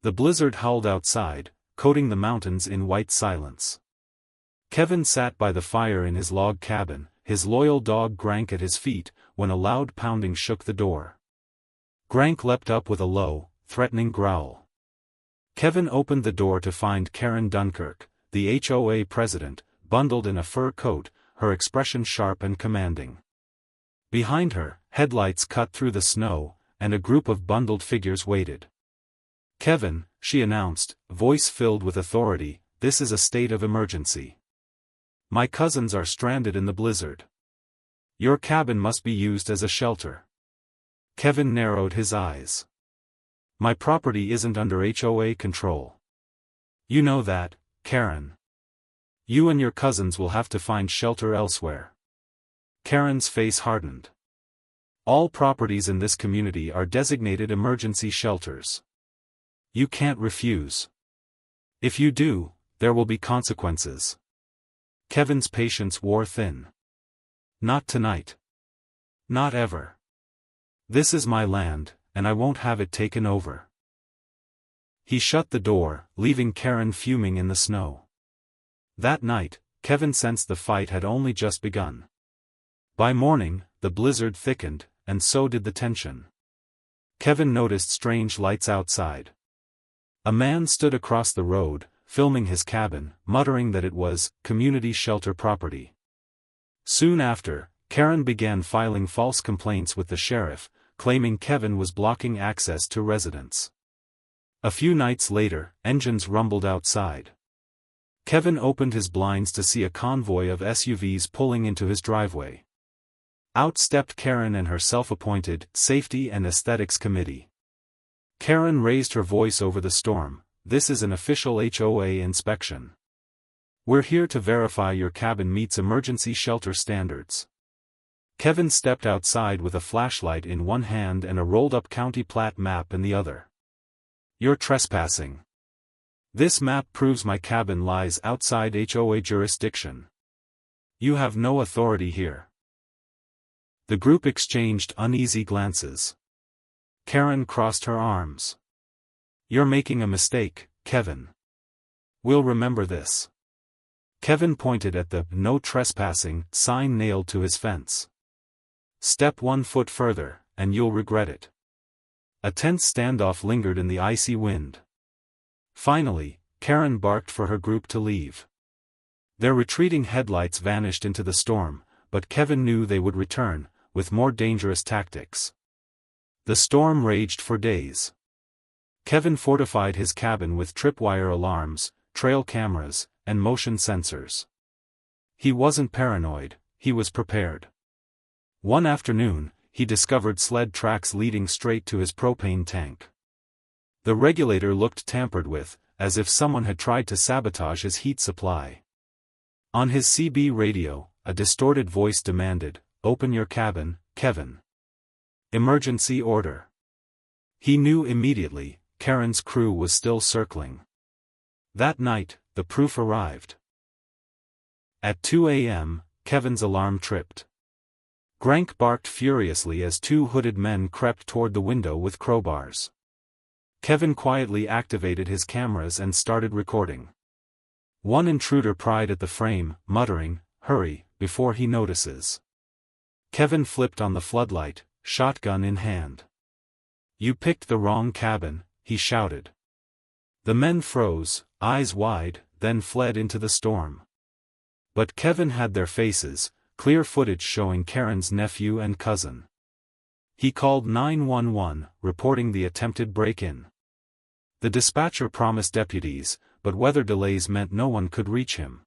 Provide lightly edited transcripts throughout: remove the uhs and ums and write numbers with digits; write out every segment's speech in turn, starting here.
The blizzard howled outside, coating the mountains in white silence. Kevin sat by the fire in his log cabin, his loyal dog Grank at his feet, when a loud pounding shook the door. Grank leapt up with a low, threatening growl. Kevin opened the door to find Karen Dunkirk, the HOA president, bundled in a fur coat, her expression sharp and commanding. Behind her, headlights cut through the snow, and a group of bundled figures waited. "Kevin," she announced, voice filled with authority, "this is a state of emergency. My cousins are stranded in the blizzard. Your cabin must be used as a shelter." Kevin narrowed his eyes. "My property isn't under HOA control. You know that, Karen. You and your cousins will have to find shelter elsewhere." Karen's face hardened. "All properties in this community are designated emergency shelters. You can't refuse. If you do, there will be consequences." Kevin's patience wore thin. "Not tonight. Not ever. This is my land, and I won't have it taken over." He shut the door, leaving Karen fuming in the snow. That night, Kevin sensed the fight had only just begun. By morning, the blizzard thickened, and so did the tension. Kevin noticed strange lights outside. A man stood across the road, filming his cabin, muttering that it was community shelter property. Soon after, Karen began filing false complaints with the sheriff, claiming Kevin was blocking access to residents. A few nights later, engines rumbled outside. Kevin opened his blinds to see a convoy of SUVs pulling into his driveway. Out stepped Karen and her self-appointed Safety and Aesthetics Committee. Karen raised her voice over the storm, "This is an official HOA inspection. We're here to verify your cabin meets emergency shelter standards." Kevin stepped outside with a flashlight in one hand and a rolled-up county plat map in the other. "You're trespassing. This map proves my cabin lies outside HOA jurisdiction. You have no authority here." The group exchanged uneasy glances. Karen crossed her arms. "You're making a mistake, Kevin. We'll remember this." Kevin pointed at the "No Trespassing" sign nailed to his fence. "Step 1 foot further, and you'll regret it." A tense standoff lingered in the icy wind. Finally, Karen barked for her group to leave. Their retreating headlights vanished into the storm, but Kevin knew they would return, with more dangerous tactics. The storm raged for days. Kevin fortified his cabin with tripwire alarms, trail cameras, and motion sensors. He wasn't paranoid, he was prepared. One afternoon, he discovered sled tracks leading straight to his propane tank. The regulator looked tampered with, as if someone had tried to sabotage his heat supply. On his CB radio, a distorted voice demanded, "Open your cabin, Kevin. Emergency order." He knew immediately, Karen's crew was still circling. That night, the proof arrived. At 2 a.m., Kevin's alarm tripped. Grank barked furiously as two hooded men crept toward the window with crowbars. Kevin quietly activated his cameras and started recording. One intruder pried at the frame, muttering, "Hurry, before he notices." Kevin flipped on the floodlight, shotgun in hand. "You picked the wrong cabin," he shouted. The men froze, eyes wide, then fled into the storm. But Kevin had their faces, clear footage showing Karen's nephew and cousin. He called 911, reporting the attempted break-in. The dispatcher promised deputies, but weather delays meant no one could reach him.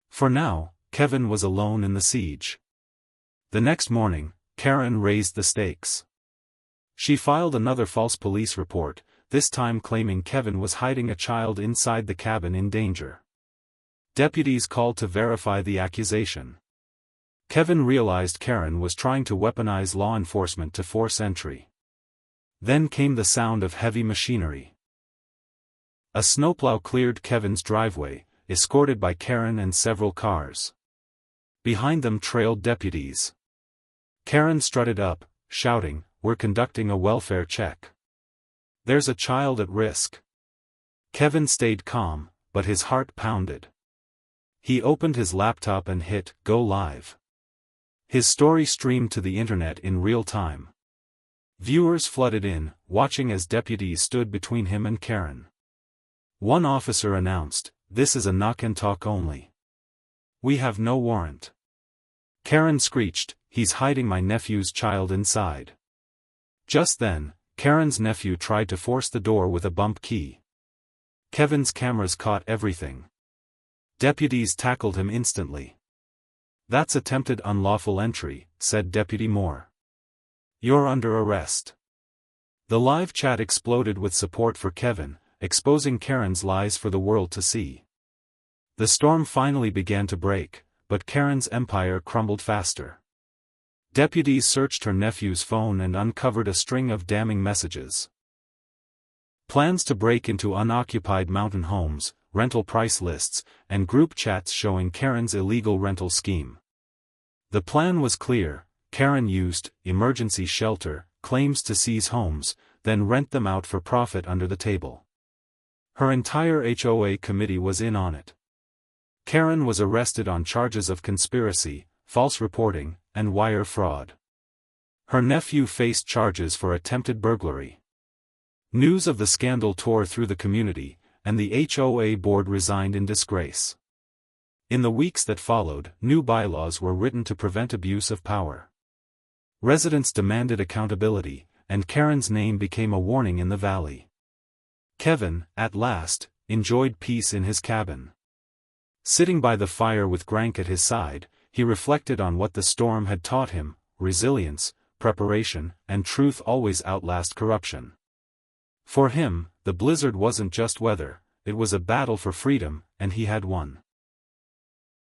For now, Kevin was alone in the siege. The next morning, Karen raised the stakes. She filed another false police report, this time claiming Kevin was hiding a child inside the cabin in danger. Deputies called to verify the accusation. Kevin realized Karen was trying to weaponize law enforcement to force entry. Then came the sound of heavy machinery. A snowplow cleared Kevin's driveway, escorted by Karen and several cars. Behind them trailed deputies. Karen strutted up, shouting, "We're conducting a welfare check. There's a child at risk." Kevin stayed calm, but his heart pounded. He opened his laptop and hit Go Live. His story streamed to the internet in real time. Viewers flooded in, watching as deputies stood between him and Karen. One officer announced, "This is a knock and talk only. We have no warrant." Karen screeched, "He's hiding my nephew's child inside." Just then, Karen's nephew tried to force the door with a bump key. Kevin's cameras caught everything. Deputies tackled him instantly. "That's attempted unlawful entry," said Deputy Moore. "You're under arrest." The live chat exploded with support for Kevin, exposing Karen's lies for the world to see. The storm finally began to break, but Karen's empire crumbled faster. Deputies searched her nephew's phone and uncovered a string of damning messages. Plans to break into unoccupied mountain homes, rental price lists, and group chats showing Karen's illegal rental scheme. The plan was clear: Karen used emergency shelter claims to seize homes, then rent them out for profit under the table. Her entire HOA committee was in on it. Karen was arrested on charges of conspiracy, false reporting, and wire fraud. Her nephew faced charges for attempted burglary. News of the scandal tore through the community, and the HOA board resigned in disgrace. In the weeks that followed, new bylaws were written to prevent abuse of power. Residents demanded accountability, and Karen's name became a warning in the valley. Kevin, at last, enjoyed peace in his cabin. Sitting by the fire with Grank at his side, he reflected on what the storm had taught him: resilience, preparation, and truth always outlast corruption. For him, the blizzard wasn't just weather, it was a battle for freedom, and he had won.